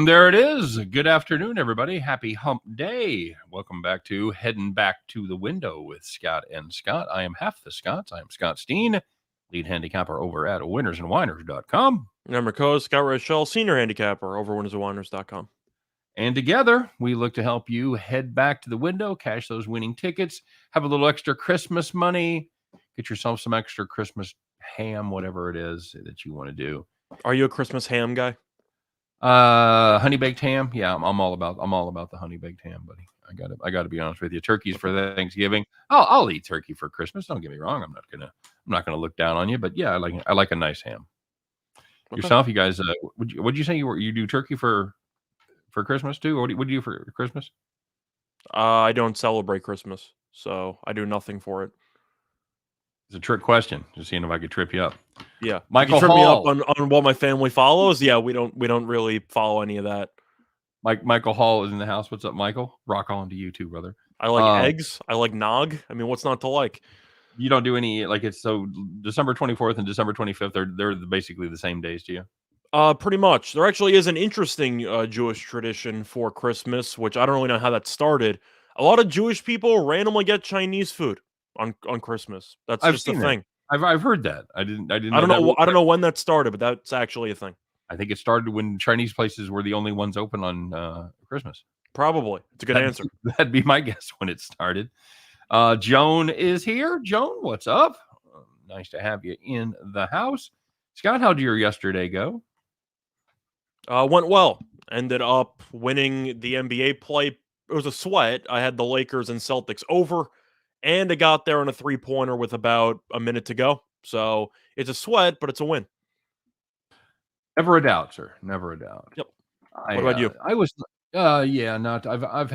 There it is. Good afternoon, everybody. Happy hump day. Welcome back to Heading Back to the Window with Scott and Scott. I am half the Scotts. I am Scott Steehn, lead handicapper over at winnersandwiners.com. And I'm your co-host, Scott Reichel, senior handicapper over winnersandwiners.com. And together, we look to help you head back to the window, cash those winning tickets, have a little extra Christmas money, get yourself some extra Christmas ham, whatever it is that you want to do. Are you a Christmas ham guy? Honey baked ham. Yeah, I'm all about the honey baked ham, buddy. I gotta be honest with you. Turkey's for Thanksgiving. I'll eat turkey for Christmas. Don't get me wrong. I'm not gonna look down on you, but yeah, I like a nice ham. Okay. Yourself, you guys, would you say you do turkey for Christmas too? Or what do you do for Christmas? I don't celebrate Christmas, so I do nothing for it. It's a trick question. Just seeing if I could trip you up. Yeah, Michael trip Hall. me up on what my family follows. Yeah, we don't really follow any of that. Michael Hall is in the house. What's up, Michael? Rock on to you too, brother. I like eggs. I like nog. I mean, what's not to like? You don't do any it's so December 24th and December 25th. They're basically the same days to you. Pretty much. There actually is an interesting Jewish tradition for Christmas, which I don't really know how that started. A lot of Jewish people randomly get Chinese food on Christmas. That's just a thing. I've heard that. I don't know when that started, but that's actually a thing. I think it started when Chinese places were the only ones open on Christmas. Probably. It's a good answer. That'd be my guess when it started. Joan is here. Joan, what's up? Nice to have you in the house. Scott, how'd your yesterday go? Went well. Ended up winning the NBA play. It was a sweat. I had the Lakers and Celtics over, and I got there on a three-pointer with about a minute to go. So it's a sweat, but it's a win. Never a doubt, sir. Never a doubt. Yep. What about you? I was, I've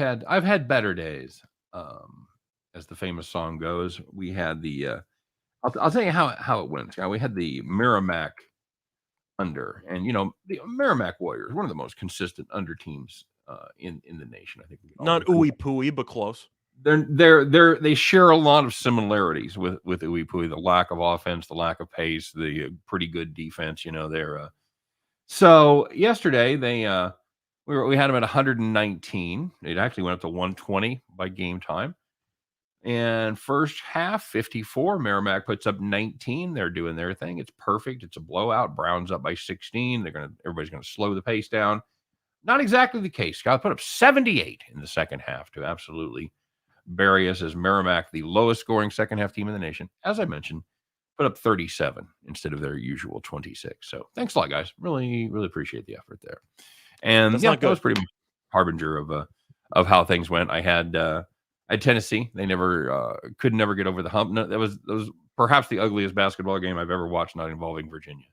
had better days. As the famous song goes, we had the. I'll tell you how it went. We had the Merrimack under, and the Merrimack Warriors, one of the most consistent under teams in the nation. I think not ooey pooey, but close. They share a lot of similarities with ooey pooey. The lack of offense, the lack of pace, the pretty good defense. So yesterday we had them at 119. It actually went up to 120 by game time. And first half, 54. Merrimack puts up 19. They're doing their thing. It's perfect. It's a blowout. Brown's up by 16. Everybody's gonna slow the pace down. Not exactly the case. Scott put up 78 in the second half to absolutely bury us as Merrimack, the lowest scoring second half team in the nation. As I mentioned, put up 37 instead of their usual 26. So thanks a lot, guys. Really, really appreciate the effort there. And that was pretty much harbinger of how things went. I had Tennessee. They could never get over the hump. No, that was perhaps the ugliest basketball game I've ever watched, not involving Virginia.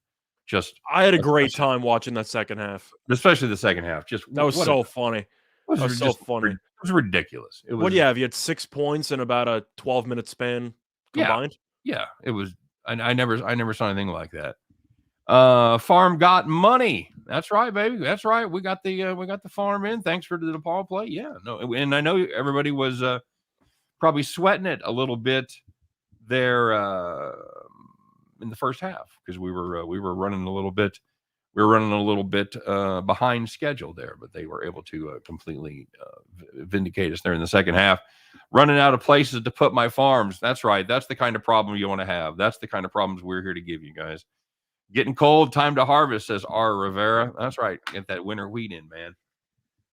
I had a great time watching that second half, especially the second half. That was so funny. It was so funny. It was ridiculous. It was. What do you have? You had 6 points in about a 12-minute span combined. Yeah, it was. I never saw anything like that. Farm got money. That's right, baby. That's right. We got the farm in. Thanks for the DePaul play. Yeah, no, and I know everybody was probably sweating it a little bit there in the first half because we were running a little bit. We were running a little bit behind schedule there, but they were able to completely vindicate us there in the second half. Running out of places to put my farms. That's right. That's the kind of problem you want to have. That's the kind of problems we're here to give you guys. Getting cold, time to harvest, says R. Rivera. That's right. Get that winter wheat in, man.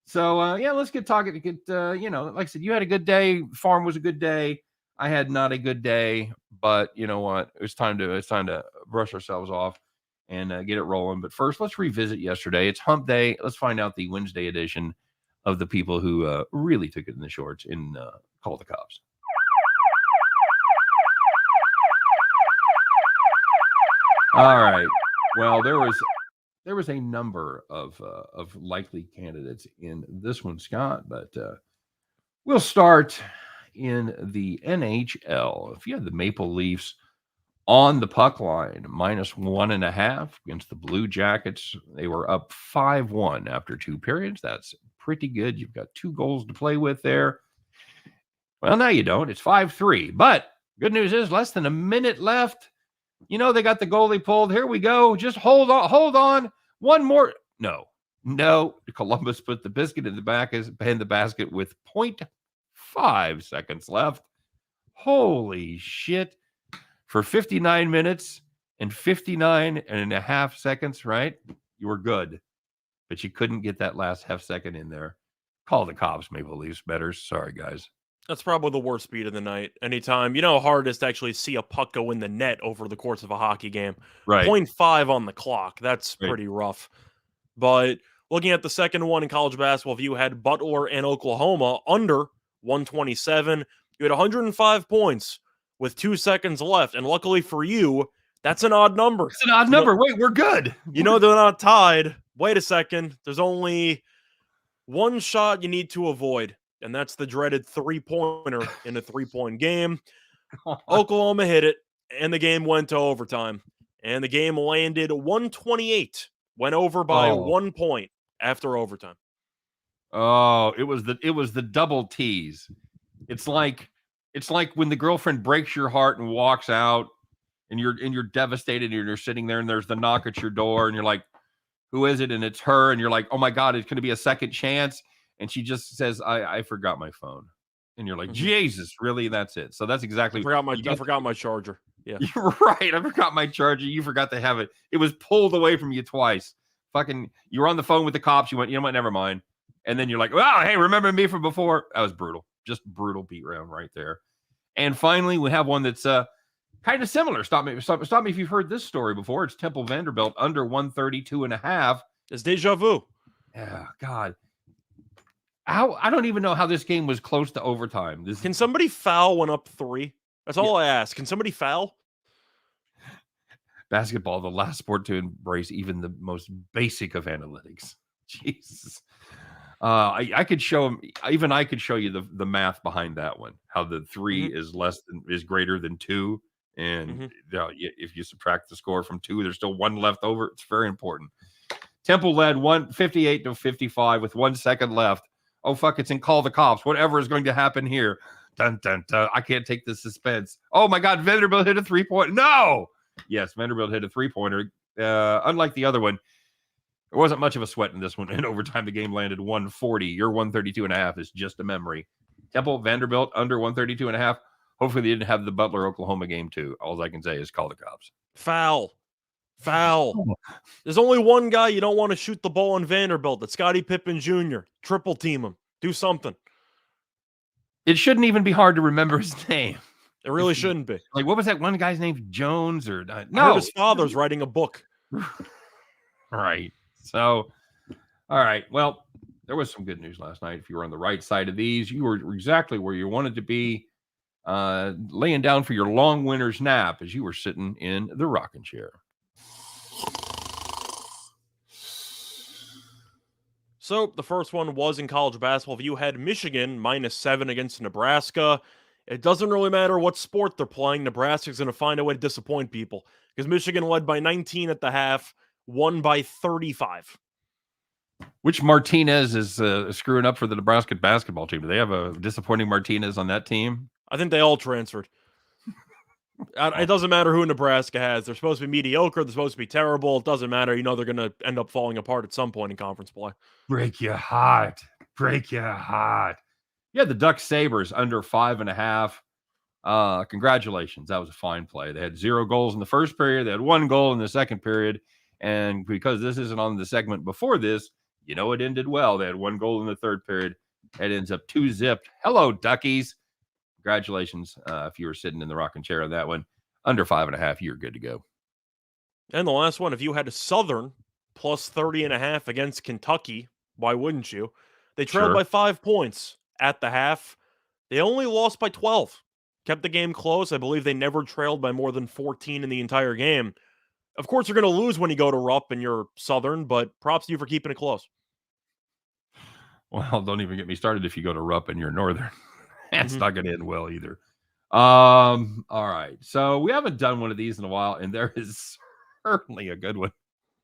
So, let's get talking. Like I said, you had a good day. Farm was a good day. I had not a good day, but you know what? It's time to brush ourselves off and get it rolling. But first, let's revisit yesterday. It's hump day. Let's find out the Wednesday edition of the people who really took it in the shorts in Call the Cops. All right. Well, there was a number of likely candidates in this one, Scott, but we'll start in the NHL. If you had the Maple Leafs on the puck line, -1.5 against the Blue Jackets, they were up 5-1 after 2 periods. That's pretty good. You've got 2 goals to play with there. Well, now you don't. It's 5-3. But good news is less than a minute left. They got the goalie pulled. Here we go. Just hold on. One more. No. No, Columbus put the biscuit in the basket with 0.5 seconds left. Holy shit. For 59 minutes and 59 and a half seconds, right? You were good. But you couldn't get that last half second in there. Call the cops, Maple Leafs bettors. Sorry, guys. That's probably the worst beat of the night. Anytime, you know how hard it is to actually see a puck go in the net over the course of a hockey game. Right. 0.5 on the clock. That's Right. pretty rough. But looking at the second one in college basketball, you had Butler and Oklahoma under 127. You had 105 points with 2 seconds left. And luckily for you, that's an odd number. It's an odd number. Wait, we're good. You know they're not tied. Wait a second. There's only one shot you need to avoid, and that's the dreaded three-pointer in a three-point game. Oklahoma hit it, and the game went to overtime. And the game landed 128. Went over by 1 point after overtime. Oh, it was the double tease. It's like when the girlfriend breaks your heart and walks out, and you're devastated, and you're sitting there, and there's the knock at your door, and you're like, who is it? And it's her, and you're like, oh my God, it's going to be a second chance. And she just says, I forgot my phone. And you're like, Jesus, really? That's it. So that's exactly. I forgot my charger. Yeah. You're right. I forgot my charger. You forgot to have it. It was pulled away from you twice. Fucking, you were on the phone with the cops. You went, you know what? Never mind. And then you're like, oh, hey, remember me from before? That was brutal. Just brutal beat round right there. And finally, we have one that's kind of similar. Stop me if you've heard this story before. It's Temple Vanderbilt under 132.5. It's deja vu. Yeah, God. I don't even know how this game was close to overtime. Can somebody foul when up 3? That's all I ask. Can somebody foul? Basketball, the last sport to embrace even the most basic of analytics. Jesus. I could show him. Even I could show you the math behind that one. How the 3 is greater than 2, and if you subtract the score from 2, there's still 1 left over. It's very important. Temple led 158-55 with 1 second left. Oh fuck! It's in call the cops. Whatever is going to happen here. Dun dun dun. I can't take the suspense. Oh my God! Vanderbilt hit a 3-point. No. Yes, Vanderbilt hit a 3-pointer. Unlike the other one. There wasn't much of a sweat in this one. In overtime, the game landed 140. Your 132.5 is just a memory. Temple, Vanderbilt, under 132.5. Hopefully they didn't have the Butler, Oklahoma game too. All I can say is call the cops. Foul. There's only one guy you don't want to shoot the ball on Vanderbilt. That's Scottie Pippen Jr. Triple team him. Do something. It shouldn't even be hard to remember his name. It really shouldn't be. Like, what was that one guy's name? Jones or no? His father's writing a book. Right. So, all right. Well, there was some good news last night. If you were on the right side of these, you were exactly where you wanted to be, laying down for your long winter's nap as you were sitting in the rocking chair. So the first one was in college basketball. You had Michigan -7 against Nebraska. It doesn't really matter what sport they're playing. Nebraska's going to find a way to disappoint people because Michigan led by 19 at the half, won by 35. Which Martinez is screwing up for the Nebraska basketball team? Do they have a disappointing Martinez on that team? I think they all transferred. It doesn't matter who Nebraska has. They're supposed to be mediocre. They're supposed to be terrible. It doesn't matter. You know they're going to end up falling apart at some point in conference play. Break your heart. Yeah, the Ducks Sabres under 5.5. Congratulations. That was a fine play. They had 0 goals in the first period. They had 1 goal in the second period. And because this isn't on the segment before this, you know it ended well. They had 1 goal in the third period. It ends up 2-zipped. Hello, Duckies. Congratulations. If you were sitting in the rocking chair on that one, under 5.5, you're good to go. And the last one, if you had a Southern plus 30.5 against Kentucky, why wouldn't you? They trailed by 5 points at the half. They only lost by 12. Kept the game close. I believe they never trailed by more than 14 in the entire game. Of course, you're going to lose when you go to Rupp and you're Southern, but props to you for keeping it close. Well, don't even get me started if you go to Rupp and you're Northern. That's not going to end well either. All right. So we haven't done one of these in a while, and there is certainly a good one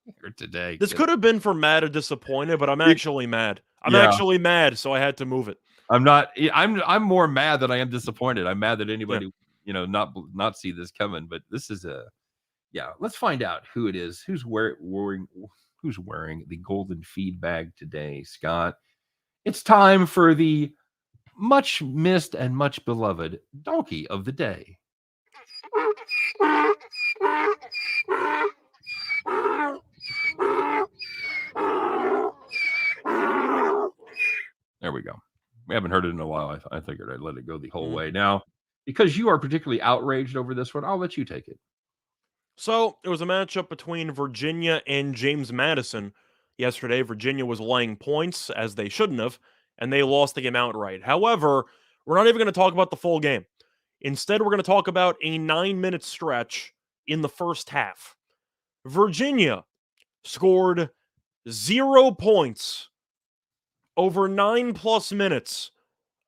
here today. This could have been for mad or disappointed, but I'm actually mad. I'm actually mad, so I had to move it. I'm more mad than I am disappointed. I'm mad that anybody, not see this coming, but this is let's find out who it is. Who's wearing who's wearing the golden feed bag today, Scott? It's time for the much missed and much beloved donkey of the day. There we go. We haven't heard it in a while. I figured I'd let it go the whole way. Now, because you are particularly outraged over this one, I'll let you take it. So it was a matchup between Virginia and James Madison yesterday. Virginia was laying points, as they shouldn't have, and they lost the game outright. However, we're not even going to talk about the full game. Instead, we're going to talk about a 9-minute stretch in the first half. Virginia scored 0 points over 9+ minutes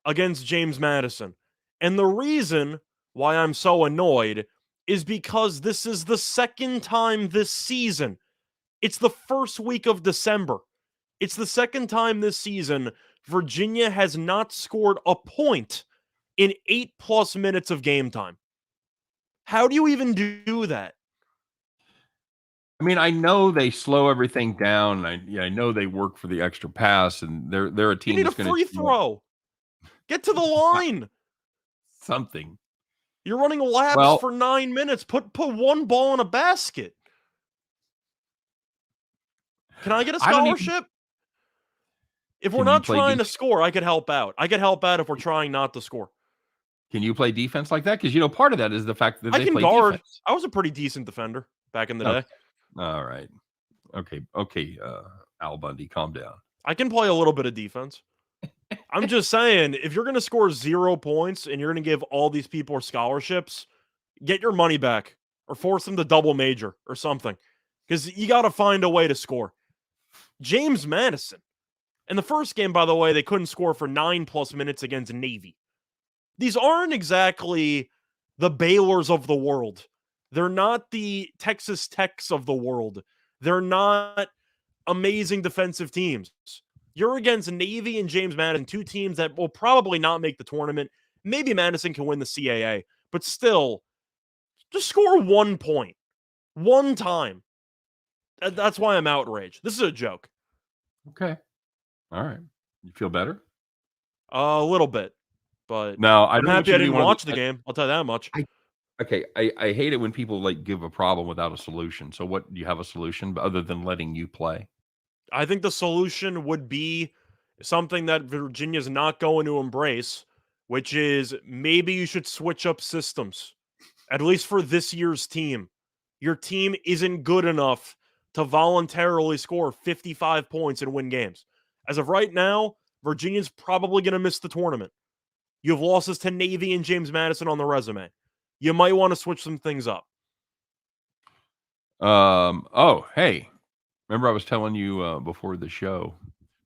against James Madison. And the reason why I'm so annoyed is because this is the second time this season. It's the first week of December. It's the second time this season Virginia has not scored a point in 8+ minutes of game time. How do you even do that? I mean, I know they slow everything down. I know they work for the extra pass, and they're a team. You need a free throw. Get to the line. Something. You're running laps for 9 minutes. Put one ball in a basket. Can I get a scholarship? If we're not trying to score, I could help out. I could help out if we're trying not to score. Can you play defense like that? Because, part of that is the fact that they can play guard. Defense. I was a pretty decent defender back in the day. All right. Okay, Al Bundy, calm down. I can play a little bit of defense. I'm just saying, if you're going to score 0 points and you're going to give all these people scholarships, get your money back or force them to double major or something. Because you got to find a way to score. James Madison. In the first game, by the way, they couldn't score for 9+ minutes against Navy. These aren't exactly the Baylors of the world. They're not the Texas Techs of the world. They're not amazing defensive teams. You're against Navy and James Madison, two teams that will probably not make the tournament. Maybe Madison can win the CAA, but still, just score 1 point. One time. That's why I'm outraged. This is a joke. Okay. All right. You feel better? A little bit. But no, I'm happy I didn't watch the game. I'll tell you that much. I hate it when people give a problem without a solution. So what, do you have a solution other than letting you play? I think the solution would be something that Virginia's not going to embrace, which is maybe you should switch up systems, at least for this year's team. Your team isn't good enough to voluntarily score 55 points and win games. As of right now, Virginia's probably going to miss the tournament. You have losses to Navy and James Madison on the resume. You might want to switch some things up. Oh, hey. Remember I was telling you before the show.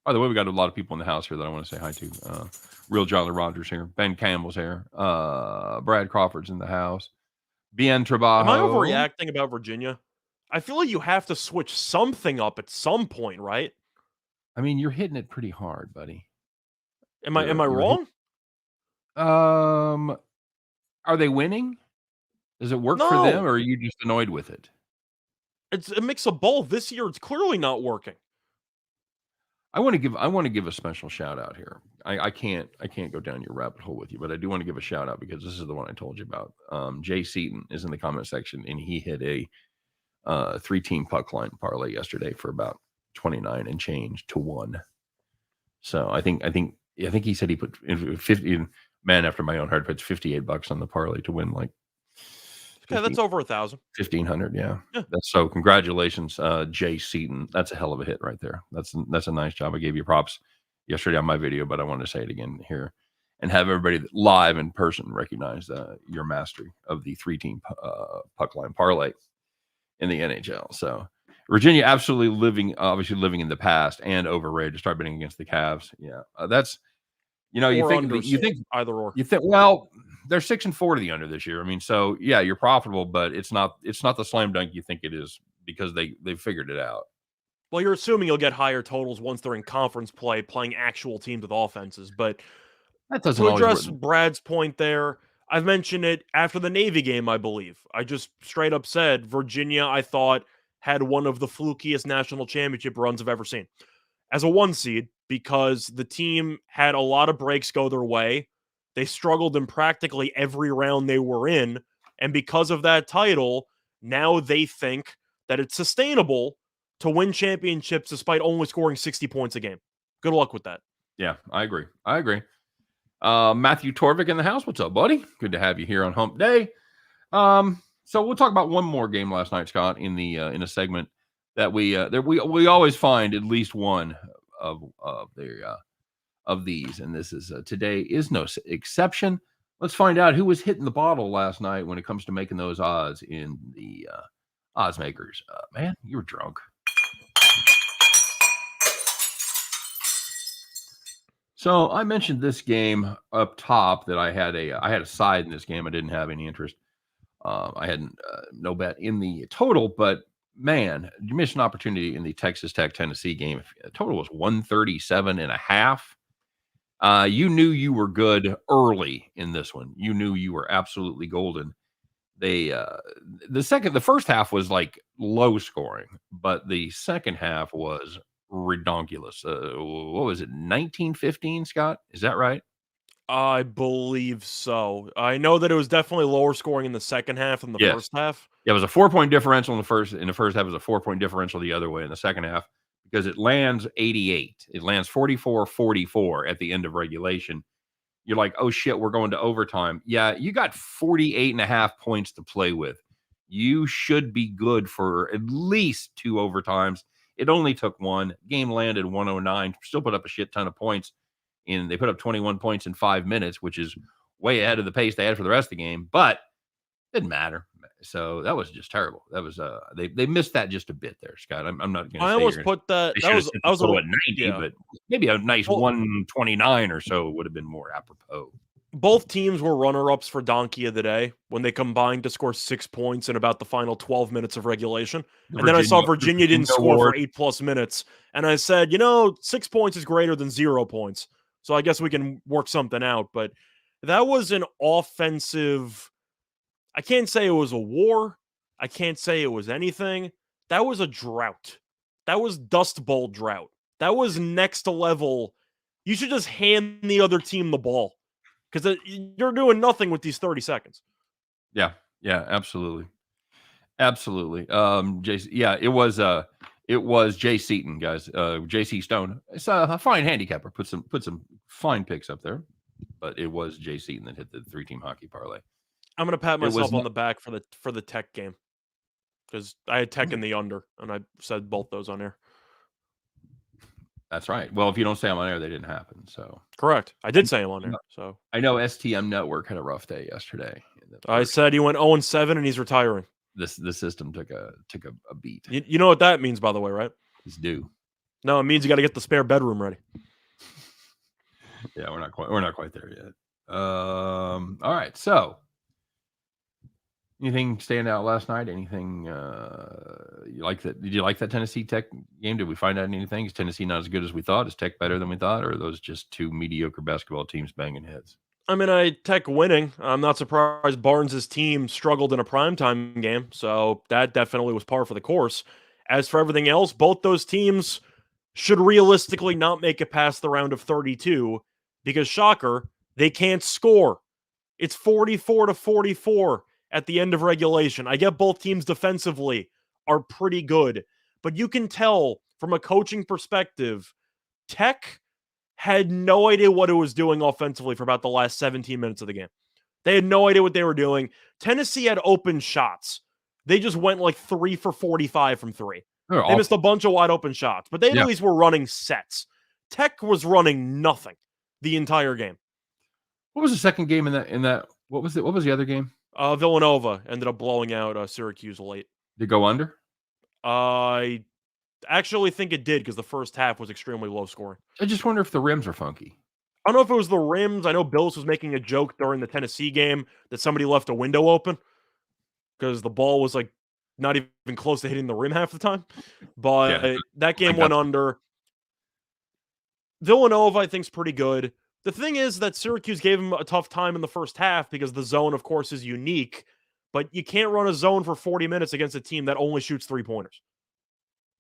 By the way, we got a lot of people in the house here that I want to say hi to. Real Jolly Rogers here. Ben Campbell's here. Brad Crawford's in the house. Bien Trabajo. Am I overreacting about Virginia? I feel like you have to switch something up at some point, right? I mean, you're hitting it pretty hard, buddy. Am I wrong? Are they winning? Does it work for them, or are you just annoyed with it? It's a mix of both. This year, it's clearly not working. I want to give a special shout out here. I can't go down your rabbit hole with you, but I do want to give a shout out because this is the one I told you about. Jay Seaton is in the comment section, and he hit a 3-team puck line parlay yesterday for about 29 and change to 1. So I think he said he put 50. Man after my own heart, puts $58 on the parlay to win like. Yeah, that's over 1,000. 1,500, yeah. That's so. Congratulations, Jay Seaton. That's a hell of a hit right there. That's a nice job. I gave you props yesterday on my video, but I want to say it again here and have everybody live in person recognize your mastery of the 3-team puck line parlay in the NHL. So Virginia absolutely obviously living in the past and overrated to start betting against the Cavs. Yeah, that's. You think either or. You think, well, they're 6-4 to the under this year. I mean, so yeah, you're profitable, but it's not the slam dunk you think it is because they figured it out. Well, you're assuming you'll get higher totals once they're in conference play, playing actual teams with offenses. But that doesn't to address Brad's point there, I've mentioned it after the Navy game, I believe. I just straight up said Virginia, I thought, had one of the flukiest national championship runs I've ever seen. As a 1 seed, because the team had a lot of breaks go their way. They struggled in practically every round they were in. And because of that title, now they think that it's sustainable to win championships despite only scoring 60 points a game. Good luck with that. Yeah, I agree. Matthew Torvik in the house. What's up, buddy? Good to have you here on Hump Day. So we'll talk about one more game last night, Scott, in a segment that we always find at least one of these, and this is today is no exception. Let's find out who was hitting the bottle last night when it comes to making those odds in the Oddsmakers. Man, you were drunk. So I mentioned this game up top that I had a side in this game. I didn't have any interest. I had no bet in the total, but man, you missed an opportunity in the Texas Tech Tennessee game. The total was 137.5. You knew you were good early in this one. You knew you were absolutely golden. The first half was like low scoring, but the second half was redonkulous. What was it, 19-15, Scott? Is that right? I believe so. I know that it was definitely lower scoring in the second half than the first half. Yeah, it was a 4-point differential in the first half. It was a 4-point differential the other way in the second half because it lands 88. It lands 44-44 at the end of regulation. You're like, oh shit, we're going to overtime. Yeah, you got 48.5 points to play with. You should be good for at least 2 overtimes. It only took one. Game landed 109. Still put up a shit ton of points. They put up 21 points in 5 minutes, which is way ahead of the pace they had for the rest of the game. But it didn't matter. So that was just terrible. That was they missed that just a bit there, Scott. I'm not going to. I almost put that. That was a little at 90, yeah. But maybe a nice 129 or so would have been more apropos. Both teams were runner-ups for Donkey of the Day when they combined to score 6 points in about the final 12 minutes of regulation. And then I saw Virginia didn't score for 8+ minutes. And I said, 6 points is greater than 0 points. So I guess we can work something out. But that was an offensive. I can't say it was a war. I can't say it was anything. That was a drought. That was Dust Bowl drought. That was next level. You should just hand the other team the ball. Because you're doing nothing with these 30 seconds. Yeah, absolutely. It was Jay Seaton, guys. JC Stone. It's a fine handicapper. Put some fine picks up there, but it was Jay Seaton that hit the 3-team hockey parlay. I'm gonna pat myself on the back for the Tech game because I had Tech in the under, and I said both those on air. That's right. Well, if you don't say them on air, they didn't happen. So correct. I did say them on air. So I know STM Network had a rough day yesterday. I said he went 0-7 and he's retiring. The system took a beat. You know what that means, by the way, right? It's due. No, it means you got to get the spare bedroom ready. Yeah, we're not quite there yet. All right. So, anything stand out last night? Anything you like that? Did you like that Tennessee Tech game? Did we find out anything? Is Tennessee not as good as we thought? Is Tech better than we thought? Or are those just two mediocre basketball teams banging heads? I mean, I Tech winning. I'm not surprised Barnes' team struggled in a primetime game, so that definitely was par for the course. As for everything else, both those teams should realistically not make it past the round of 32 because, shocker, they can't score. It's 44-44 at the end of regulation. I get both teams defensively are pretty good, but you can tell from a coaching perspective, Tech had no idea what it was doing offensively for about the last 17 minutes of the game. They had no idea what they were doing. Tennessee had open shots. They just went like 3 for 45 from 3. They missed a bunch of wide open shots, but they at least were running sets. Tech was running nothing the entire game. What was the second game in that? What was the other game? Villanova ended up blowing out Syracuse late. Did it go under? I actually think it did because the first half was extremely low scoring. I just wonder if the rims are funky. I don't know if it was the rims. I know Bills was making a joke during the Tennessee game that somebody left a window open because the ball was like not even close to hitting the rim half the time. But that game went under. Villanova, I think, is pretty good. The thing is that Syracuse gave him a tough time in the first half because the zone, of course, is unique. But you can't run a zone for 40 minutes against a team that only shoots 3-pointers.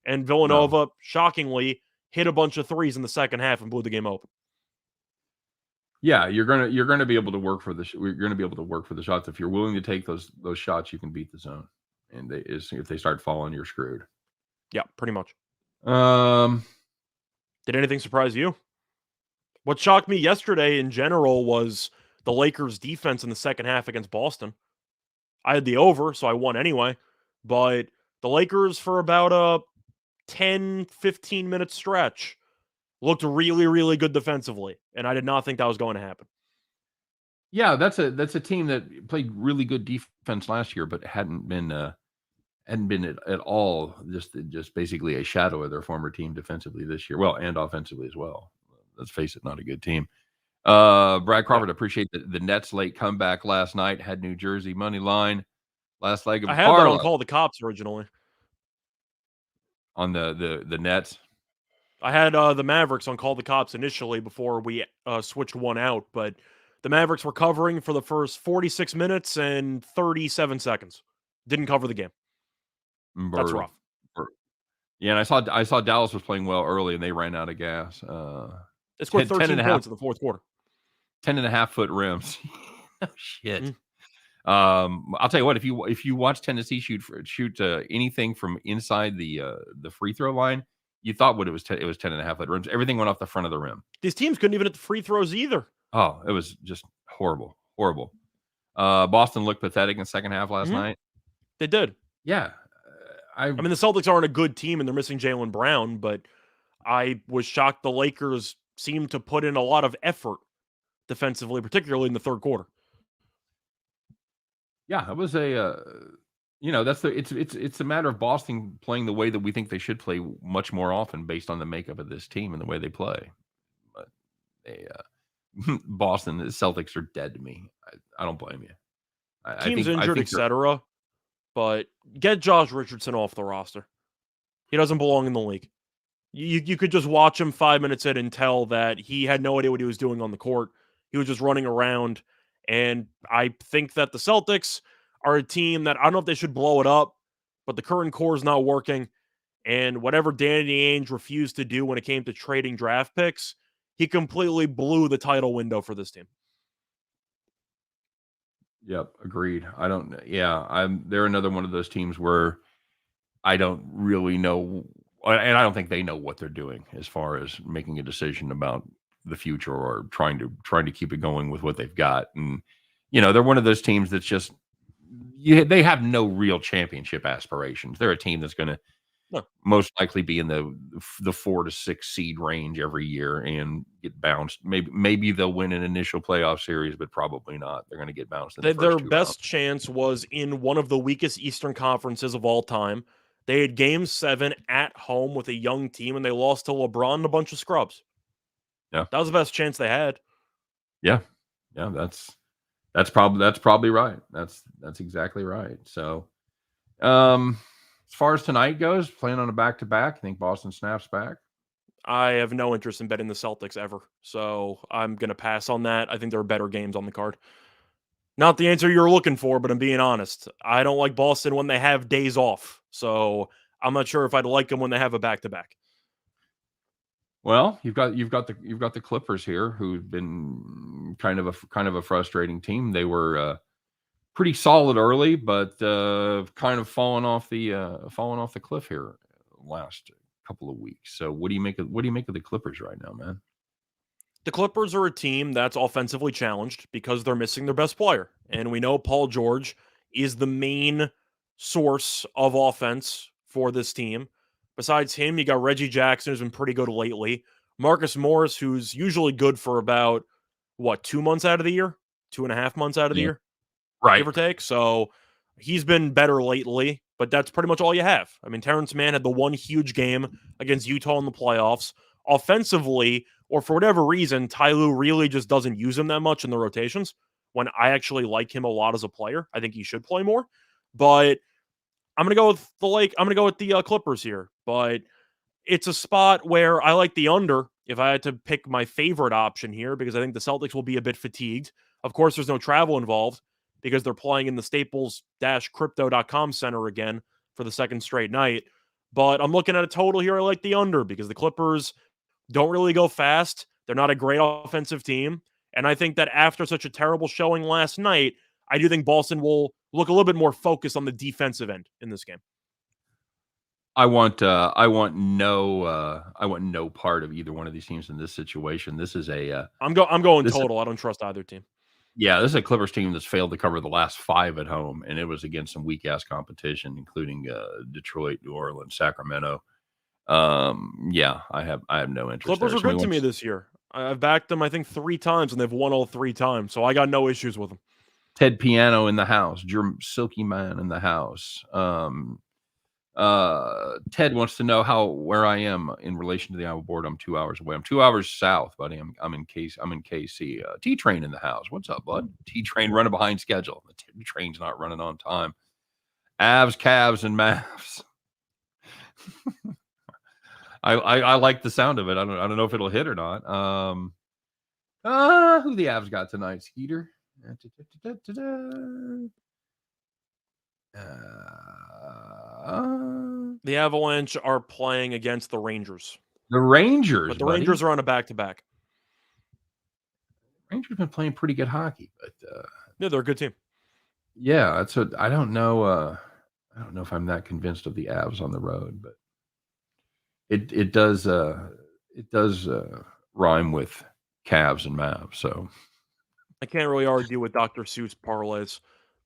And Villanova, shockingly, hit a bunch of threes in the second half and blew the game open. Yeah, you're gonna be able to work for the shots. If you're willing to take those shots, you can beat the zone. And if they start falling, you're screwed. Yeah, pretty much. Um, Did anything surprise you? What shocked me yesterday in general was the Lakers' defense in the second half against Boston. I had the over, so I won anyway. But the Lakers, for about a 10, 15-minute stretch, looked really, really good defensively. And I did not think that was going to happen. Yeah, that's a team that played really good defense last year, but hadn't been at all just basically a shadow of their former team defensively this year. Well, and offensively as well. Let's face it, not a good team. Brad Crawford, appreciate the Nets late comeback last night. Had New Jersey money line last leg of I a had that on parlay Call the Cops originally. on the Nets. I had the Mavericks on Call the Cops initially before we switched one out, but the Mavericks were covering for the first 46 minutes and 37 seconds. Didn't cover the game. That's rough. Yeah, and I saw Dallas was playing well early, and they ran out of gas. They scored 13 points in the fourth quarter. 10.5-foot rims. Oh, shit. I'll tell you what, if you watch Tennessee shoot anything from inside the free throw line, you thought it was 10.5-foot rims. Everything went off the front of the rim. These teams couldn't even hit the free throws either. Oh, it was just horrible. Boston looked pathetic in the second half last night. They did. Yeah. I mean, the Celtics aren't a good team, and they're missing Jaylen Brown, but I was shocked the Lakers seemed to put in a lot of effort defensively, particularly in the third quarter. Yeah, it was it's a matter of Boston playing the way that we think they should play much more often based on the makeup of this team and the way they play. But Boston, the Celtics are dead to me. I don't blame you. Team's injured, etc. But get Josh Richardson off the roster. He doesn't belong in the league. You could just watch him 5 minutes in and tell that he had no idea what he was doing on the court. He was just running around. And I think that the Celtics are a team that I don't know if they should blow it up, but the current core is not working. And whatever Danny Ainge refused to do when it came to trading draft picks, he completely blew the title window for this team. Yep, agreed. They're another one of those teams where I don't really know, and I don't think they know what they're doing as far as making a decision about the future or trying to keep it going with what they've got. And they're one of those teams that's just they have no real championship aspirations. They're a team that's going to most likely be in the 4 to 6 seed range every year and get bounced. Maybe they'll win an initial playoff series, but probably not. They're going to get bounced. Their best chance was in one of the weakest Eastern Conferences of all time. They had Game 7 at home with a young team, and they lost to LeBron and a bunch of scrubs. Yeah, that was the best chance they had. Yeah, that's probably right. That's exactly right. So, as far as tonight goes, playing on a back-to-back, I think Boston snaps back. I have no interest in betting the Celtics ever, so I'm going to pass on that. I think there are better games on the card. Not the answer you're looking for, but I'm being honest. I don't like Boston when they have days off, so I'm not sure if I'd like them when they have a back-to-back. Well, you've got the Clippers here, who've been kind of a frustrating team. They were pretty solid early, but kind of falling off the cliff here last couple of weeks. So what do you make of the Clippers right now, man? The Clippers are a team that's offensively challenged because they're missing their best player. And we know Paul George is the main source of offense for this team. Besides him, you got Reggie Jackson, who's been pretty good lately. Marcus Morris, who's usually good for about, 2 months out of the year? 2.5 months out of the year? Right. Give or take. So he's been better lately, but that's pretty much all you have. I mean, Terrence Mann had the one huge game against Utah in the playoffs. Offensively, or for whatever reason, Ty Lue really just doesn't use him that much in the rotations, when I actually like him a lot as a player. I think he should play more. But I'm going to go with the Clippers here. But it's a spot where I like the under if I had to pick my favorite option here, because I think the Celtics will be a bit fatigued. Of course, there's no travel involved because they're playing in the Staples-Crypto.com Center again for the second straight night. But I'm looking at a total here. I like the under because the Clippers don't really go fast. They're not a great offensive team. And I think that after such a terrible showing last night, I do think Boston will look a little bit more focused on the defensive end in this game. I want no part of either one of these teams in this situation. This is a I'm going this is, total. I don't trust either team. yeah, this is a Clippers team that's failed to cover the last 5 at home, and it was against some weak ass competition, including Detroit, New Orleans, Sacramento. Yeah, I have no interest. Clippers are good to me this year. I've backed them, I think, 3 times, and they've won all 3 times, so I got no issues with them. Ted Piano in the house, Silky Man in the house. Ted wants to know where I am in relation to the Iowa board. I'm 2 hours away. I'm 2 hours south, buddy. I'm in KC. T-Train in the house. What's up, bud? T-Train running behind schedule. The T-Train's not running on time. Avs, Cavs, and Mavs. I like the sound of it. I don't know if it'll hit or not. Who the Avs got tonight, Skeeter? The Avalanche are playing against the Rangers. The Rangers, but the Rangers are on a back-to-back. Rangers been playing pretty good hockey, but yeah, they're a good team. Yeah, that's what I don't know. I don't know if I'm that convinced of the Avs on the road, but it does rhyme with Cavs and Mavs. So I can't really argue with Dr. Seuss parlays,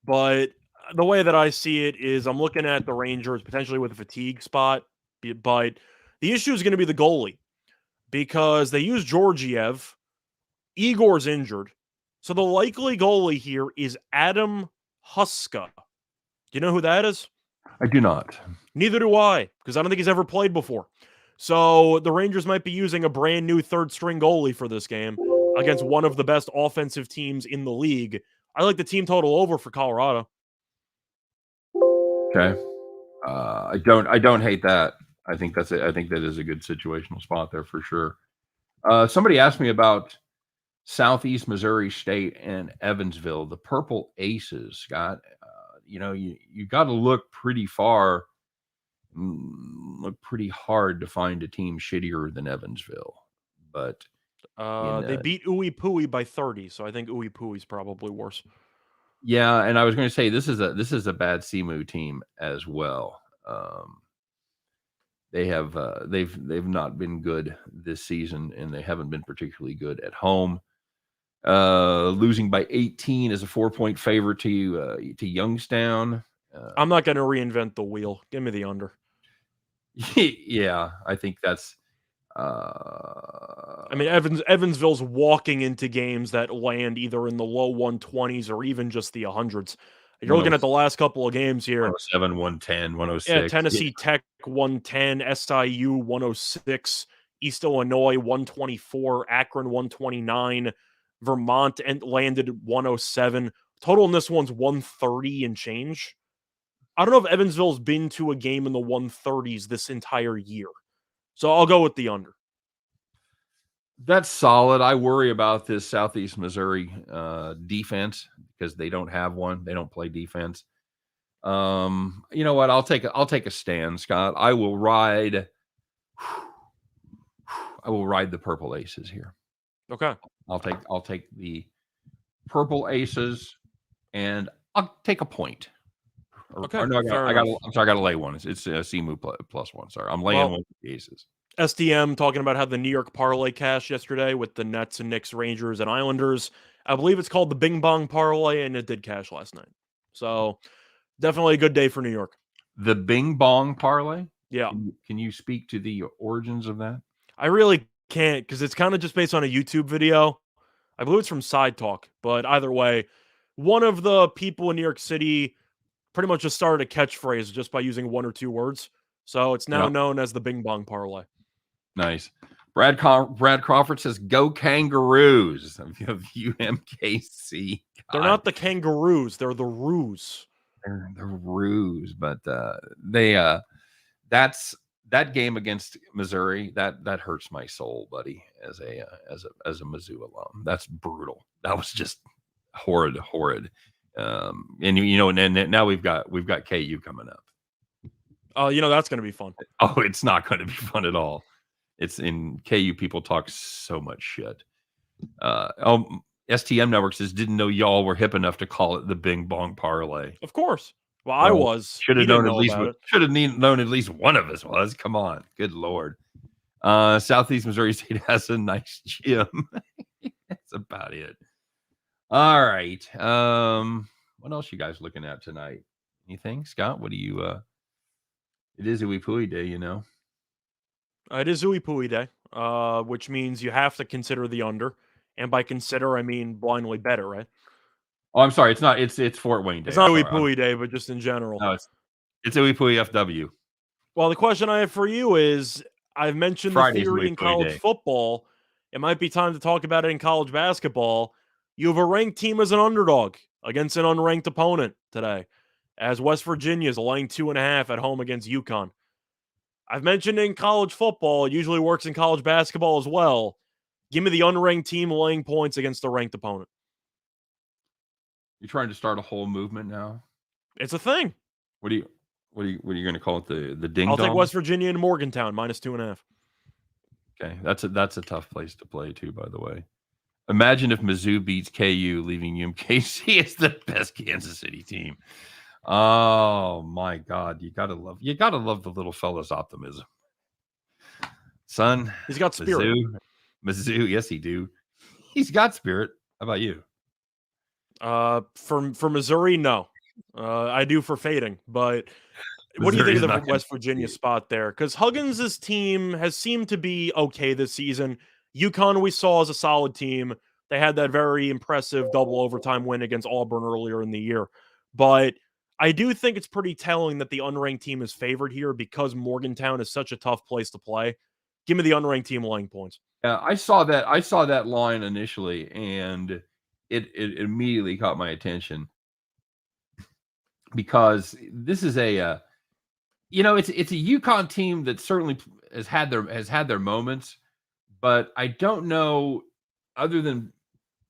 but the way that I see it is I'm looking at the Rangers potentially with a fatigue spot, but the issue is going to be the goalie because they use Georgiev. Igor's injured. So the likely goalie here is Adam Huska. Do you know who that is? I do not. Neither do I, because I don't think he's ever played before. So the Rangers might be using a brand new third-string goalie for this game against one of the best offensive teams in the league. I like the team total over for Colorado. Okay. I don't hate that. I think that's it. I think that is a good situational spot there for sure. Somebody asked me about Southeast Missouri State and Evansville, the Purple Aces, Scott. You got to look pretty far, look pretty hard to find a team shittier than Evansville. But they beat Ooey Pooey by 30, so I think Ooey Pooey's probably worse. Yeah, and I was going to say this is a bad Simu team as well. They've not been good this season, and they haven't been particularly good at home. Losing by 18 as a 4-point favorite to Youngstown. I'm not going to reinvent the wheel. Give me the under. Yeah, I think that's. I mean, Evansville's walking into games that land either in the low 120s or even just the 100s. You're looking at the last couple of games here. 107, 110, 106. Yeah, Tennessee Tech 110, SIU 106, East Illinois 124, Akron 129, Vermont landed 107. Total in this one's 130 and change. I don't know if Evansville's been to a game in the 130s this entire year. So I'll go with the under. That's solid. I worry about this Southeast Missouri defense because they don't have one. They don't play defense. You know what? I'll take a stand, Scott. I will ride the Purple Aces here. Okay. I'll take the Purple Aces, and I'll take a point. Okay. I got to lay one. It's a Simu +1. Sorry, I'm laying one with the Aces. STM talking about how the New York parlay cashed yesterday with the Nets and Knicks, Rangers, and Islanders. I believe it's called the Bing Bong parlay, and it did cash last night. So definitely a good day for New York. The Bing Bong parlay? Yeah. Can you speak to the origins of that? I really can't because it's kind of just based on a YouTube video. I believe it's from Side Talk, but either way, one of the people in New York City pretty much just started a catchphrase just by using 1 or 2 words. So it's now known as the Bing Bong parlay. Nice. Brad Crawford says, "Go Kangaroos!" of UMKC. God. They're not the Kangaroos; they're the Roos. They're the Roos, but that's that game against Missouri. That hurts my soul, buddy. As a Mizzou alum, that's brutal. That was just horrid. And now we've got KU coming up. That's going to be fun. Oh, it's not going to be fun at all. It's in KU. People talk so much shit. STM Network says, didn't know y'all were hip enough to call it the Bing Bong Parlay. Of course. Well, I was. Should He have didn't known at know least about it. should have known at least one of us was. Come on, good lord. Southeast Missouri State has a nice gym. That's about it. All right. What else you guys looking at tonight? Anything, Scott? What do you? It is Uwe Pui Day, you know. It is Uwe Pui Day, which means you have to consider the under, and by consider I mean blindly bet it, right? Oh, I'm sorry. It's not. It's Fort Wayne Day. It's not Uwe Pui Day, but just in general. No, it's Uwe Pui FW. Well, the question I have for you is: I've mentioned Friday's the theory Uwe in Pui college Day. football. It might be time to talk about it in college basketball. You have a ranked team as an underdog against an unranked opponent today, as West Virginia is laying 2.5 at home against UConn. I've mentioned in college football, it usually works in college basketball as well. Give me the unranked team laying points against a ranked opponent. You're trying to start a whole movement now. It's a thing. What are you going to call it? The ding I'll dong? take West Virginia and Morgantown minus 2.5. Okay, that's a tough place to play too. By the way, imagine if Mizzou beats KU, leaving UMKC as the best Kansas City team. Oh my God, you gotta love the little fella's optimism, son. He's got spirit. Mizzou, yes, he do. He's got spirit. How about you? For Missouri, no. I do for fading, but what do you think of the West Virginia spot there? Because Huggins' team has seemed to be okay this season. UConn we saw as a solid team. They had that very impressive double overtime win against Auburn earlier in the year. But I do think it's pretty telling that the unranked team is favored here because Morgantown is such a tough place to play. Give me the unranked team laying points. Yeah, I saw that line initially, and it immediately caught my attention because this is a it's a UConn team that certainly has had their moments, but I don't know, other than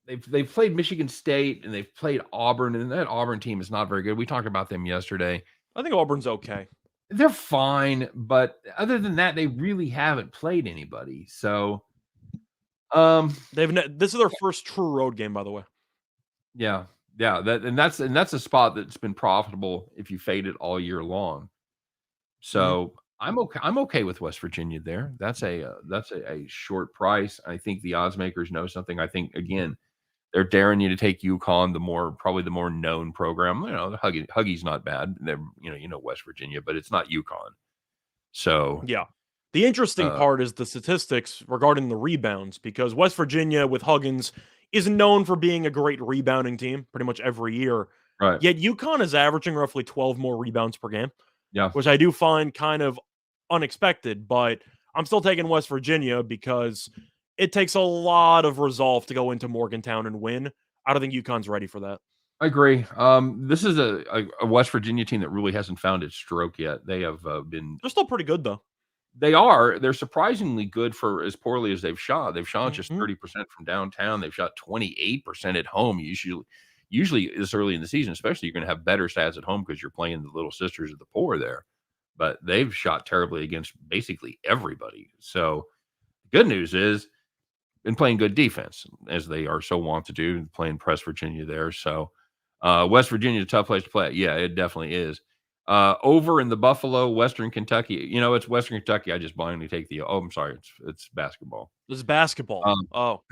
they've played Michigan State and they've played Auburn, and that Auburn team is not very good. We talked about them yesterday. I think Auburn's okay. They're fine, but other than that, they really haven't played anybody. So, this is their first true road game, by the way. Yeah, that's a spot that's been profitable if you fade it all year long. So I'm okay with West Virginia there. That's a short price. I think the odds makers know something. I think again, they're daring you to take UConn, probably the more known program. Huggy's not bad. They're West Virginia, but it's not UConn. So yeah. The interesting part is the statistics regarding the rebounds, because West Virginia with Huggins is known for being a great rebounding team pretty much every year. Right. Yet UConn is averaging roughly 12 more rebounds per game. Yeah. Which I do find kind of unexpected, but I'm still taking West Virginia because it takes a lot of resolve to go into Morgantown and win. I don't think UConn's ready for that. I agree. This is a West Virginia team that really hasn't found its stroke yet. They have been. They're still pretty good, though. They're surprisingly good for as poorly as they've shot. They've shot just 30% from downtown. They've shot 28% at home. Usually this early in the season, especially, you're going to have better stats at home because you're playing the little sisters of the poor there. But they've shot terribly against basically everybody. So the good news is been playing good defense, as they are so wont to do, playing press Virginia there. So West Virginia is a tough place to play. Yeah, it definitely is. Over in the Buffalo, Western Kentucky. It's Western Kentucky. I just blindly take I'm sorry. It's basketball. This is basketball.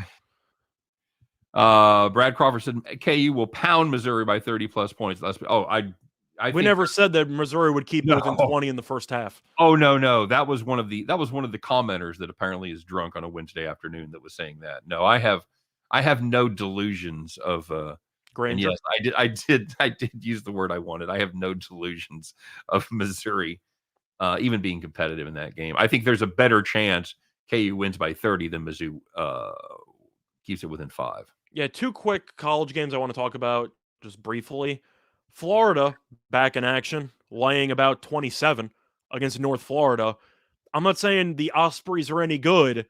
Brad Crawford said KU will pound Missouri by 30 plus points. We never said that Missouri would keep it within 20 in the first half. Oh no. That was one of the commenters that apparently is drunk on a Wednesday afternoon that was saying that. No, I have no delusions of grandeur. Yes, I did use the word I wanted. I have no delusions of Missouri even being competitive in that game. I think there's a better chance KU wins by 30 than Mizzou keeps it within 5. Yeah, 2 quick college games I want to talk about just briefly. Florida back in action, laying about 27 against North Florida. I'm not saying the Ospreys are any good,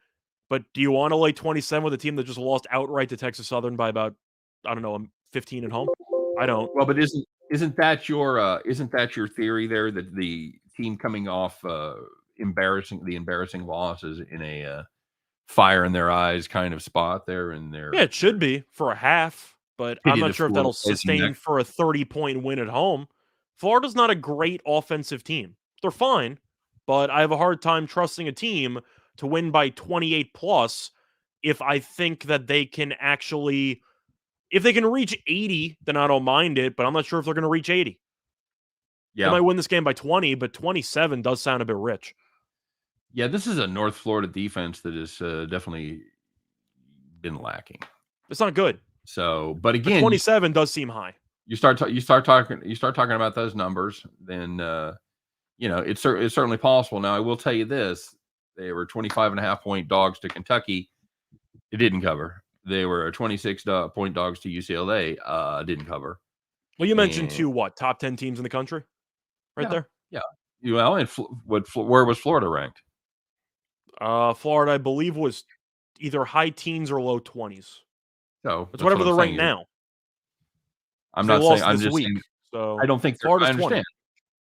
but do you want to lay 27 with a team that just lost outright to Texas Southern by about, 15 at home? I don't. Well, but isn't that your theory there, that the team coming off embarrassing losses in a fire in their eyes kind of spot there in their Yeah, it should be for a half, but I'm pity not the sure if fool that'll that plays them sustain next. for a 30-point win at home. Florida's not a great offensive team. They're fine, but I have a hard time trusting a team to win by 28 plus if I think that they can actually if they can reach 80, then I don't mind it, but I'm not sure if they're going to reach 80. They Yeah. might win this game by 20, but 27 does sound a bit rich. Yeah, this is a North Florida defense that has definitely been lacking. It's not good. So, but But again, 27 does seem high. you start talking about those numbers, then it's certainly possible. Now, I will tell you this: they were 25.5-point dogs to Kentucky. It didn't cover. They were 26-point dogs to UCLA. Didn't cover. Well, you mentioned And, two top 10 teams in the country, right there. Yeah. Well, and where was Florida ranked? Florida, I believe, was either high teens or low 20s. So It's whatever they're ranked now. I'm They not saying. lost I'm this just week, saying. so I don't think. Florida's I understand. 20.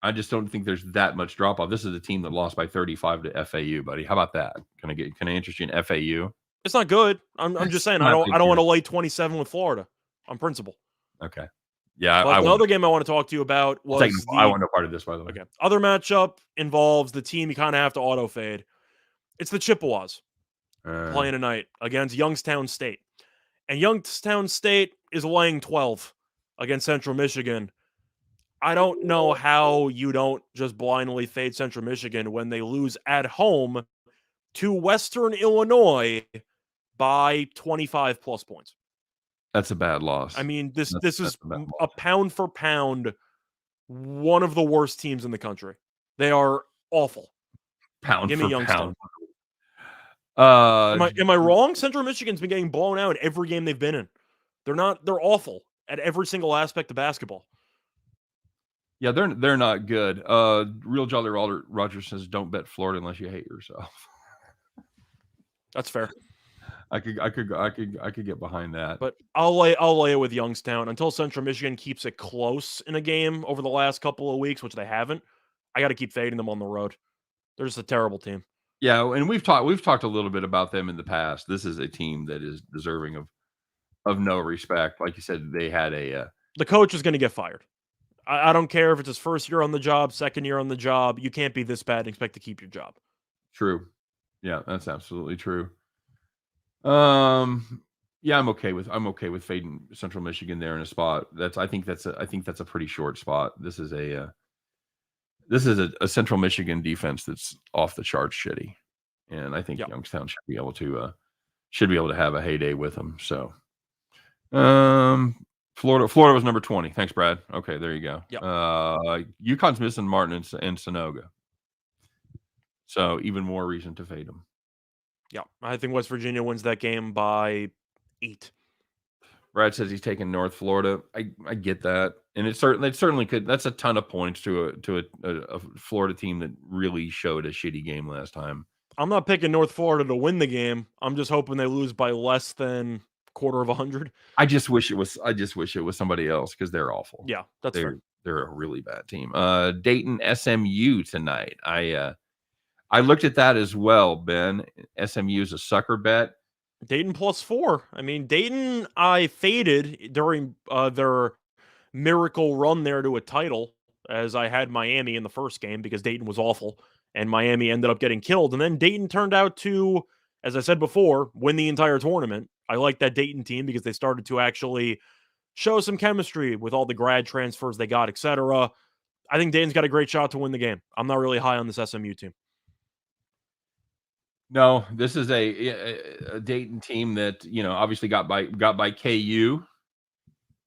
I just don't think there's that much drop off. This is a team that lost by 35 to FAU, buddy. How about that? Can I interest you in FAU? It's not good. I'm just saying I don't want to lay 27 with Florida on principle. Okay. Yeah, But the other game I want to talk to you about was I want no part of this, by the way. Okay. Other matchup involves the team you kind of have to auto fade. It's the Chippewas playing tonight against Youngstown State. And Youngstown State is laying 12 against Central Michigan. I don't know how you don't just blindly fade Central Michigan when they lose at home to Western Illinois by 25 plus points. That's a bad loss. I mean, this is a pound for pound one of the worst teams in the country. They are awful. Give me Youngstown. Am I wrong? Central Michigan's been getting blown out every game they've been in. They're awful at every single aspect of basketball. Yeah, they're not good. Real Jolly Roger says, "Don't bet Florida unless you hate yourself." That's fair. I could get behind that. But I'll lay it with Youngstown until Central Michigan keeps it close in a game over the last couple of weeks, which they haven't. I got to keep fading them on the road. They're just a terrible team. Yeah, and we've talked a little bit about them in the past. This is a team that is deserving of no respect. Like you said, they had the coach is going to get fired. I don't care if it's his first year on the job, second year on the job. You can't be this bad and expect to keep your job. True. Yeah, that's absolutely true. Yeah, I'm okay with fading Central Michigan there in a spot. I think that's a pretty short spot. This is a Central Michigan defense that's off the charts shitty, and I think Youngstown should be able to have a heyday with them. So, Florida was number 20. Thanks, Brad. Okay, there you go. Yep. UConn's missing Martin and Sonoga, so even more reason to fade them. Yeah, I think West Virginia wins that game by 8. Brad says he's taking North Florida. I get that, and it certainly could. That's a ton of points to a Florida team that really showed a shitty game last time. I'm not picking North Florida to win the game. I'm just hoping they lose by less than quarter of 100. I just wish it was somebody else because they're awful. Yeah, that's fair. They're a really bad team. Dayton SMU tonight. I looked at that as well, Ben. SMU is a sucker bet. Dayton +4. I mean, Dayton I faded during their miracle run there to a title, as I had Miami in the first game because Dayton was awful and Miami ended up getting killed. And then Dayton turned out to, as I said before, win the entire tournament. I like that Dayton team because they started to actually show some chemistry with all the grad transfers they got, etc. I think Dayton's got a great shot to win the game. I'm not really high on this SMU team. No, this is a Dayton team that obviously got by KU,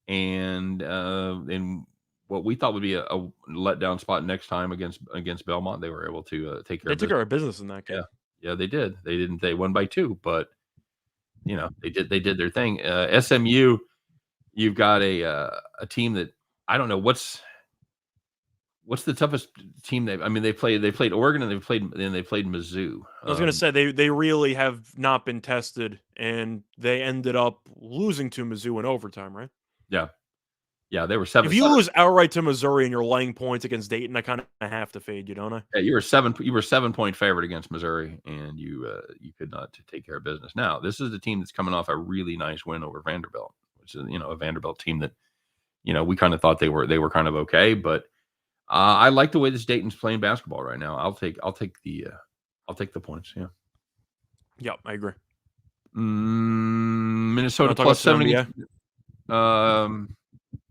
and what we thought would be a letdown spot next time against Belmont, they were able to take care. They took care of business in that game. Yeah, they did. They won by 2, but they did their thing. SMU, you've got a team that I don't know what's the toughest team they played Oregon and they played Mizzou. I was going to say they really have not been tested and they ended up losing to Mizzou in overtime, right? Yeah. Yeah, they were 7. If you lose outright to Missouri and you're laying points against Dayton, I kind of have to fade you, don't I? Yeah, you were 7-point favorite against Missouri, and you could not take care of business. Now, this is the team that's coming off a really nice win over Vanderbilt, which is a Vanderbilt team that we kind of thought they were kind of okay, but I like the way this Dayton's playing basketball right now. I'll take the points. Yeah. Yep, I agree. Minnesota plus 70.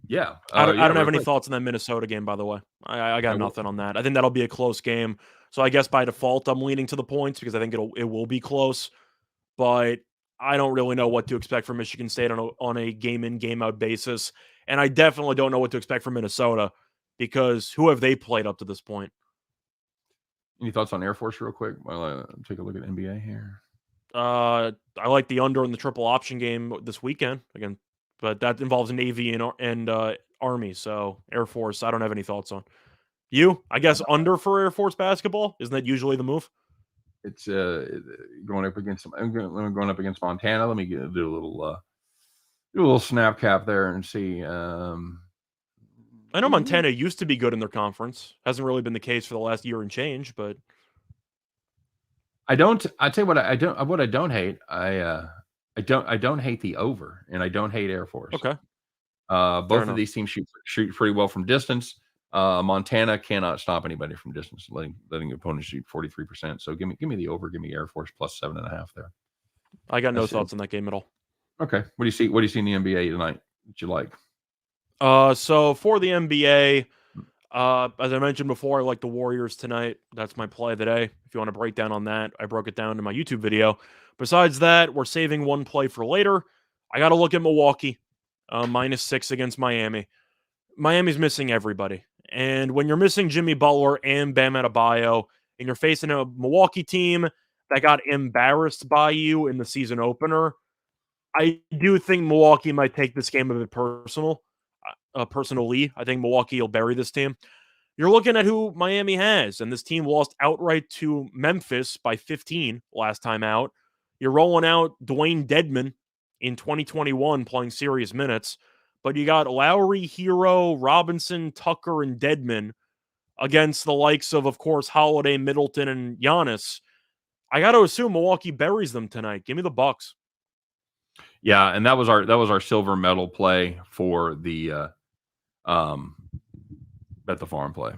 Yeah. I don't have any thoughts on that Minnesota game, by the way. I got nothing on that. I think that'll be a close game. So I guess by default, I'm leaning to the points because I think it will be close. But I don't really know what to expect from Michigan State on a game in, game out basis. And I definitely don't know what to expect from Minnesota because who have they played up to this point? Any thoughts on Air Force real quick? Well, take a look at NBA here. I like the under in the triple option game this weekend again, but that involves Navy and Army. So Air Force, I don't have any thoughts on. You, I guess, under for Air Force basketball. Isn't that usually the move? It's going up against Montana. Let me do a little snap cap there and see. I know Montana used to be good in their conference. Hasn't really been the case for the last year and change, but I tell you what I don't hate. I don't hate the over, and I don't hate Air Force. Okay. Both of these teams shoot pretty well from distance. Montana cannot stop anybody from distance, letting opponents shoot 43%. So give me the over. Give me Air Force plus 7.5 there. I got no thoughts on that game at all. Okay. What do you see? What do you see in the NBA tonight that you like? So for the NBA, as I mentioned before, I like the Warriors tonight. That's my play of the day. If you want to break down on that, I broke it down in my YouTube video. Besides that, we're saving one play for later. I got to look at Milwaukee, -6 against Miami. Miami's missing everybody. And when you're missing Jimmy Butler and Bam Adebayo, and you're facing a Milwaukee team that got embarrassed by you in the season opener, I do think Milwaukee might take this game a bit personally. I think Milwaukee will bury this team. You're looking at who Miami has, and this team lost outright to Memphis by 15 last time out. You're rolling out Dwayne Dedman in 2021 playing serious minutes, but you got Lowry, Hero, Robinson, Tucker, and Dedman against the likes of course, Holiday, Middleton, and Giannis. I got to assume Milwaukee buries them tonight. Give me the Bucks. Yeah, and that was our silver medal play for the bet the farm play,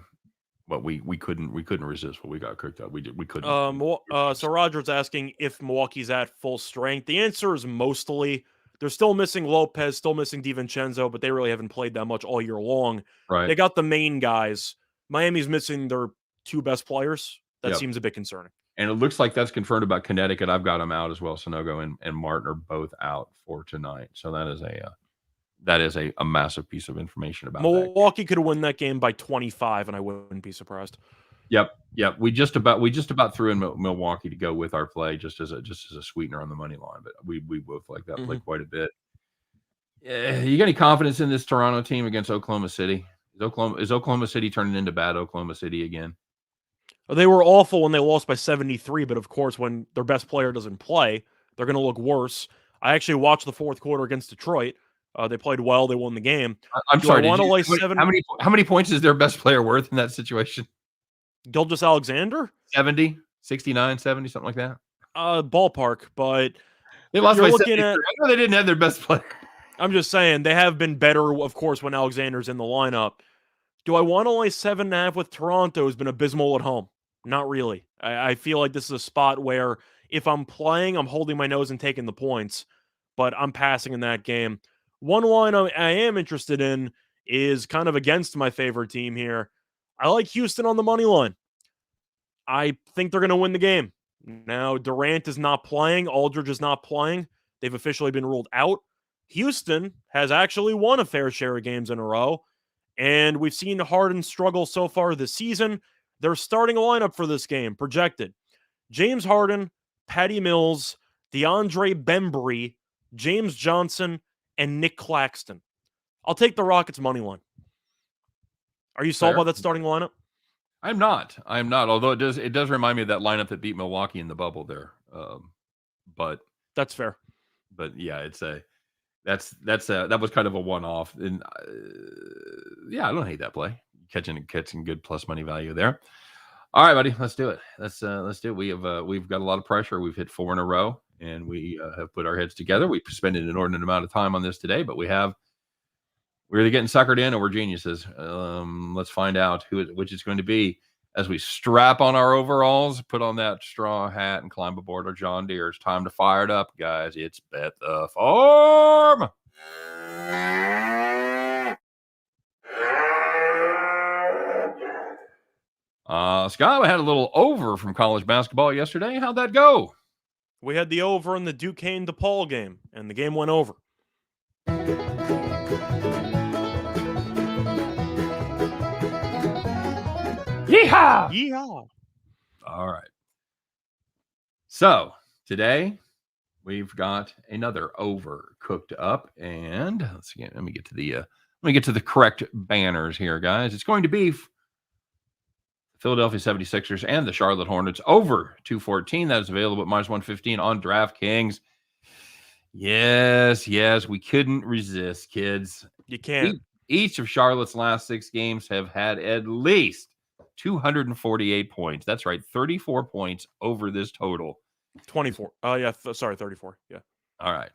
but we couldn't resist what we got cooked up. We couldn't. So Roger's asking if Milwaukee's at full strength. The answer is mostly. They're still missing Lopez, still missing DiVincenzo, but they really haven't played that much all year long. Right. They got the main guys. Miami's missing their two best players. That seems a bit concerning. And it looks like that's confirmed about Connecticut. I've got them out as well. Sanogo and Martin are both out for tonight. So that is a massive piece of information about Milwaukee could win that game by 25, and I wouldn't be surprised. Yep. We just about threw in Milwaukee to go with our play just as a sweetener on the money line, but we both like that play quite a bit. You got any confidence in this Toronto team against Oklahoma City? Is Oklahoma City turning into bad Oklahoma City again? They were awful when they lost by 73, but of course, when their best player doesn't play, they're going to look worse. I actually watched the fourth quarter against Detroit. They played well. They won the game. I'm sorry. How many points is their best player worth in that situation? Gilgeous-Alexander? 70, 69, 70, something like that. Ballpark, but they lost by 73. I know they didn't have their best player. I'm just saying they have been better, of course, when Alexander's in the lineup. Do I want to lay 7.5 with Toronto? Has been abysmal at home. Not really. I feel like this is a spot where if I'm playing, I'm holding my nose and taking the points, but I'm passing in that game. One line I am interested in is kind of against my favorite team here. I like Houston on the money line. I think they're going to win the game. Now, Durant is not playing. Aldridge is not playing. They've officially been ruled out. Houston has actually won a fair share of games in a row, and we've seen Harden struggle so far this season. Their starting lineup for this game, projected: James Harden, Patty Mills, DeAndre Bembry, James Johnson, and Nick Claxton. I'll take the Rockets' money line. Are you sold by that starting lineup? I'm not. Although it does remind me of that lineup that beat Milwaukee in the bubble there. But that's fair. But yeah, That was kind of a one-off. And yeah, I don't hate that play. Catching good plus money value there. All right, buddy, let's do it. Let's do it. We've got a lot of pressure. We've hit 4 in a row, and we have put our heads together. We spent an inordinate amount of time on this today, but we're either getting suckered in or we're geniuses. Let's find out which is going to be as we strap on our overalls, put on that straw hat, and climb aboard our John Deere. It's time to fire it up, guys. It's Bet the Farm. Scott, we had a little over from college basketball yesterday. How'd that go? We had the over in the Duquesne DePaul game, and the game went over. Yeehaw! Yeehaw! All right. So today we've got another over cooked up, and let's see. Let me get to the correct banners here, guys. It's going to be Philadelphia 76ers and the Charlotte Hornets over 214. That is available at -115 on DraftKings. Yes, we couldn't resist, kids. You can't. Each of Charlotte's last 6 games have had at least 248 points. That's right, 34 points over this total. 24. Oh, yeah. Sorry, 34. Yeah. All right.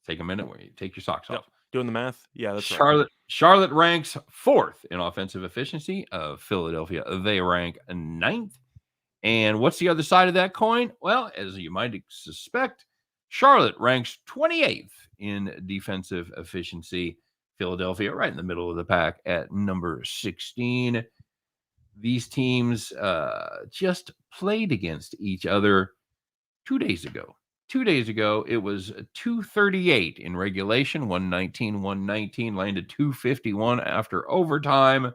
Take a minute where you take your socks off. Doing the math? Yeah, that's right. Charlotte ranks 4th in offensive efficiency of Philadelphia. They rank 9th. And what's the other side of that coin? Well, as you might suspect, Charlotte ranks 28th in defensive efficiency. Philadelphia right in the middle of the pack at number 16. These teams just played against each other 2 days ago. 2 days ago, it was 238 in regulation, 119, landed 251 after overtime.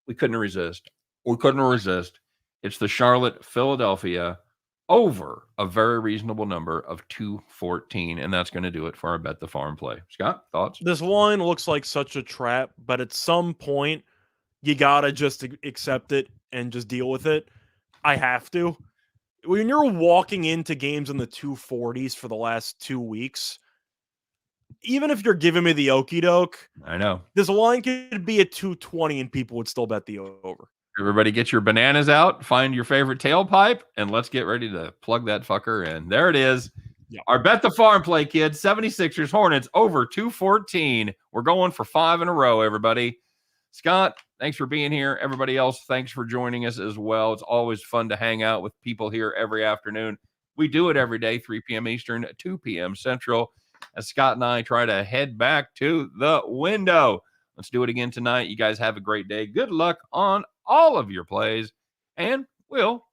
We couldn't resist. It's the Charlotte-Philadelphia over a very reasonable number of 214, and that's going to do it for our Bet the Farm play. Scott, thoughts? This line looks like such a trap, but at some point, you got to just accept it and just deal with it. I have to. When you're walking into games in the 240s for the last 2 weeks, even if you're giving me the okie doke, I know this line could be at 220 and people would still bet the over. Everybody get your bananas out, find your favorite tailpipe, and let's get ready to plug that fucker in. There it is. Yep. Our Bet the Farm play, kids. 76ers Hornets over 214. We're going for 5 in a row, everybody. Scott, thanks for being here. Everybody else, thanks for joining us as well. It's always fun to hang out with people here every afternoon. We do it every day, 3 p.m. Eastern, 2 p.m. Central, as Scott and I try to head back to the window. Let's do it again tonight. You guys have a great day. Good luck on all of your plays, and we'll